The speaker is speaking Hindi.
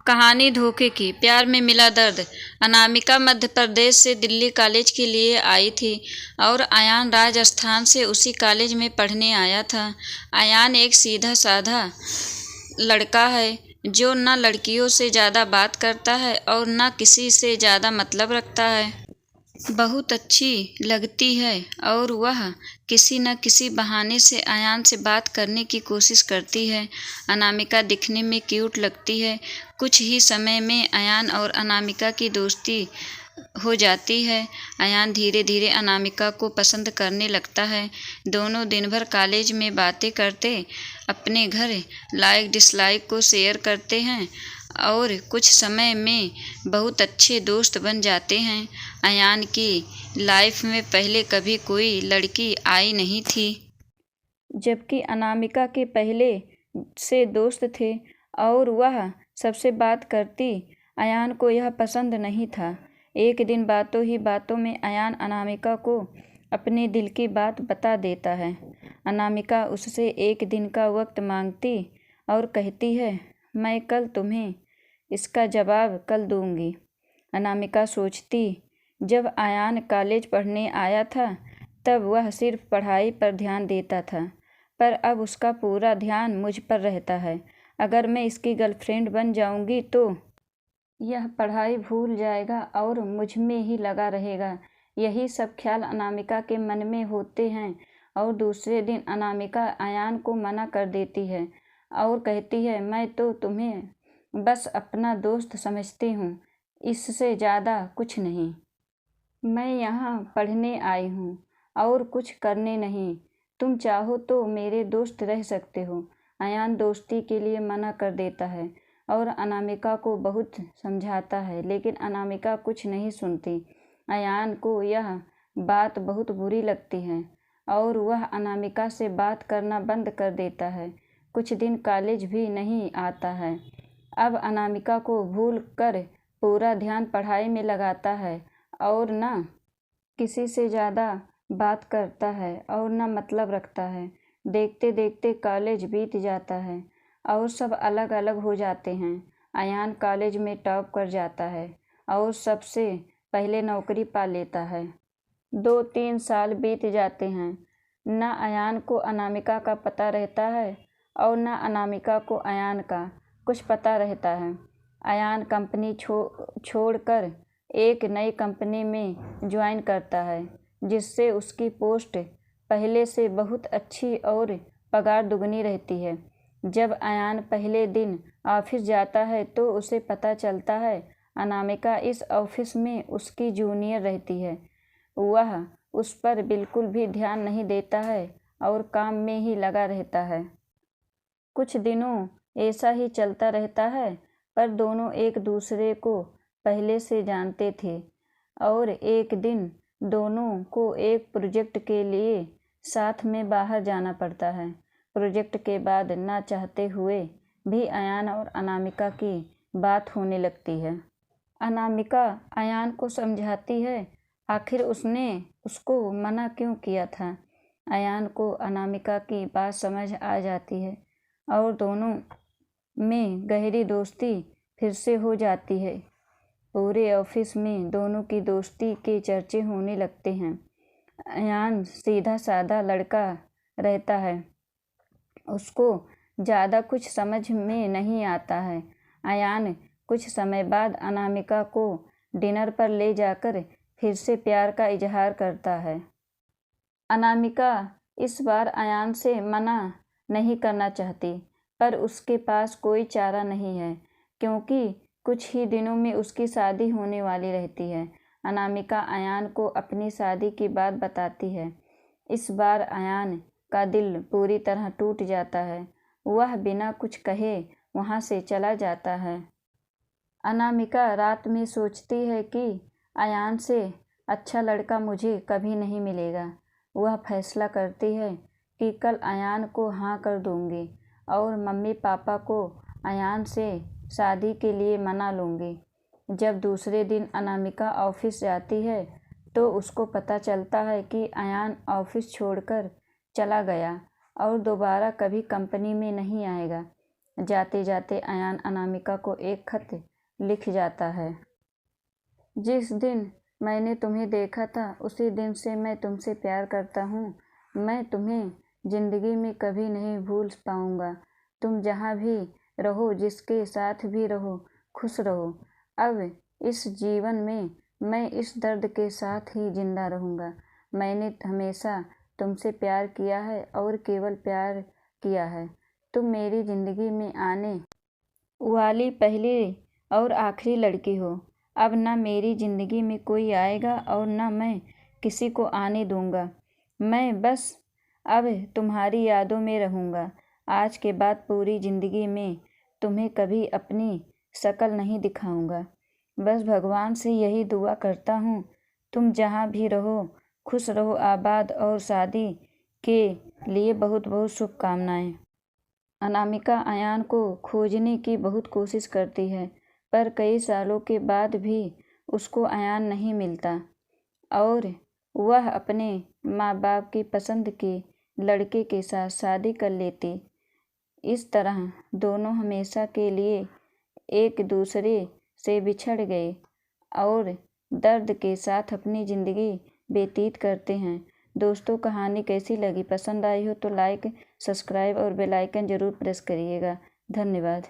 कहानी धोखे की। प्यार में मिला दर्द। अनामिका मध्य प्रदेश से दिल्ली कॉलेज के लिए आई थी और अयान राजस्थान से उसी कॉलेज में पढ़ने आया था। अयान एक सीधा साधा लड़का है जो न लड़कियों से ज़्यादा बात करता है और न किसी से ज़्यादा मतलब रखता है। बहुत अच्छी लगती है और वह किसी न किसी बहाने से अयान से बात करने की कोशिश करती है। अनामिका दिखने में क्यूट लगती है। कुछ ही समय में अयान और अनामिका की दोस्ती हो जाती है। अयान धीरे धीरे अनामिका को पसंद करने लगता है। दोनों दिन भर कॉलेज में बातें करते, अपने घर लाइक डिसलाइक को शेयर करते हैं और कुछ समय में बहुत अच्छे दोस्त बन जाते हैं। अयान की लाइफ में पहले कभी कोई लड़की आई नहीं थी, जबकि अनामिका के पहले से दोस्त थे और वह सबसे बात करती। अयान को यह पसंद नहीं था। एक दिन बातों ही बातों में अयान अनामिका को अपने दिल की बात बता देता है। अनामिका उससे एक दिन का वक्त मांगती और कहती है, मैं कल तुम्हें इसका जवाब कल दूंगी। अनामिका सोचती, जब अयान कॉलेज पढ़ने आया था तब वह सिर्फ पढ़ाई पर ध्यान देता था, पर अब उसका पूरा ध्यान मुझ पर रहता है। अगर मैं इसकी गर्लफ्रेंड बन जाऊंगी तो यह पढ़ाई भूल जाएगा और मुझ में ही लगा रहेगा। यही सब ख्याल अनामिका के मन में होते हैं और दूसरे दिन अनामिका अयान को मना कर देती है और कहती है, मैं तो तुम्हें बस अपना दोस्त समझती हूँ, इससे ज़्यादा कुछ नहीं। मैं यहाँ पढ़ने आई हूँ और कुछ करने नहीं। तुम चाहो तो मेरे दोस्त रह सकते हो। अयान दोस्ती के लिए मना कर देता है और अनामिका को बहुत समझाता है, लेकिन अनामिका कुछ नहीं सुनती। अयान को यह बात बहुत बुरी लगती है और वह अनामिका से बात करना बंद कर देता है। कुछ दिन कॉलेज भी नहीं आता है। अब अनामिका को भूल कर पूरा ध्यान पढ़ाई में लगाता है और न किसी से ज़्यादा बात करता है और न मतलब रखता है। देखते देखते कॉलेज बीत जाता है और सब अलग अलग हो जाते हैं। अयान कॉलेज में टॉप कर जाता है और सबसे पहले नौकरी पा लेता है। 2-3 साल बीत जाते हैं। न अयान को अनामिका का पता रहता है और न अनामिका को अयान का कुछ पता रहता है। अयान कंपनी छोड़कर एक नई कंपनी में ज्वाइन करता है, जिससे उसकी पोस्ट पहले से बहुत अच्छी और पगार दुगनी रहती है। जब अयान पहले दिन ऑफिस जाता है तो उसे पता चलता है अनामिका इस ऑफिस में उसकी जूनियर रहती है। वह उस पर बिल्कुल भी ध्यान नहीं देता है और काम में ही लगा रहता है। कुछ दिनों ऐसा ही चलता रहता है, पर दोनों एक दूसरे को पहले से जानते थे और एक दिन दोनों को एक प्रोजेक्ट के लिए साथ में बाहर जाना पड़ता है। प्रोजेक्ट के बाद ना चाहते हुए भी अयान और अनामिका की बात होने लगती है। अनामिका अयान को समझाती है, आखिर उसने उसको मना क्यों किया था। अयान को अनामिका की बात समझ आ जाती है और दोनों में गहरी दोस्ती फिर से हो जाती है। पूरे ऑफिस में दोनों की दोस्ती के चर्चे होने लगते हैं। अयान सीधा साधा लड़का रहता है, उसको ज़्यादा कुछ समझ में नहीं आता है। अयान कुछ समय बाद अनामिका को डिनर पर ले जाकर फिर से प्यार का इजहार करता है। अनामिका इस बार अयान से मना नहीं करना चाहती, पर उसके पास कोई चारा नहीं है, क्योंकि कुछ ही दिनों में उसकी शादी होने वाली रहती है। अनामिका अयान को अपनी शादी की बात बताती है। इस बार अयान का दिल पूरी तरह टूट जाता है। वह बिना कुछ कहे वहाँ से चला जाता है। अनामिका रात में सोचती है कि अयान से अच्छा लड़का मुझे कभी नहीं मिलेगा। वह फैसला करती है कि कल अयान को हाँ कर दूंगी और मम्मी पापा को अयान से शादी के लिए मना लूँगी। जब दूसरे दिन अनामिका ऑफिस जाती है तो उसको पता चलता है कि अयान ऑफिस छोड़कर चला गया और दोबारा कभी कंपनी में नहीं आएगा। जाते जाते अयान अनामिका को एक खत लिख जाता है। जिस दिन मैंने तुम्हें देखा था उसी दिन से मैं तुमसे प्यार करता हूँ। मैं तुम्हें ज़िंदगी में कभी नहीं भूल पाऊँगा। तुम जहाँ भी रहो, जिसके साथ भी रहो, खुश रहो। अब इस जीवन में मैं इस दर्द के साथ ही जिंदा रहूँगा। मैंने हमेशा तुमसे प्यार किया है और केवल प्यार किया है। तुम मेरी ज़िंदगी में आने वाली पहली और आखिरी लड़की हो। अब ना मेरी ज़िंदगी में कोई आएगा और ना मैं किसी को आने दूँगा। मैं बस अब तुम्हारी यादों में रहूँगा। आज के बाद पूरी ज़िंदगी में तुम्हें कभी अपनी शक्ल नहीं दिखाऊँगा। बस भगवान से यही दुआ करता हूँ, तुम जहाँ भी रहो खुश रहो, आबाद, और शादी के लिए बहुत बहुत शुभकामनाएँ। अनामिका अयान को खोजने की बहुत कोशिश करती है, पर कई सालों के बाद भी उसको अयान नहीं मिलता और वह अपने माँ बाप की पसंद के लड़के के साथ शादी कर लेती। इस तरह दोनों हमेशा के लिए एक दूसरे से बिछड़ गए और दर्द के साथ अपनी ज़िंदगी व्यतीत करते हैं। दोस्तों, कहानी कैसी लगी? पसंद आई हो तो लाइक, सब्सक्राइब और बेल आइकन ज़रूर प्रेस करिएगा। धन्यवाद।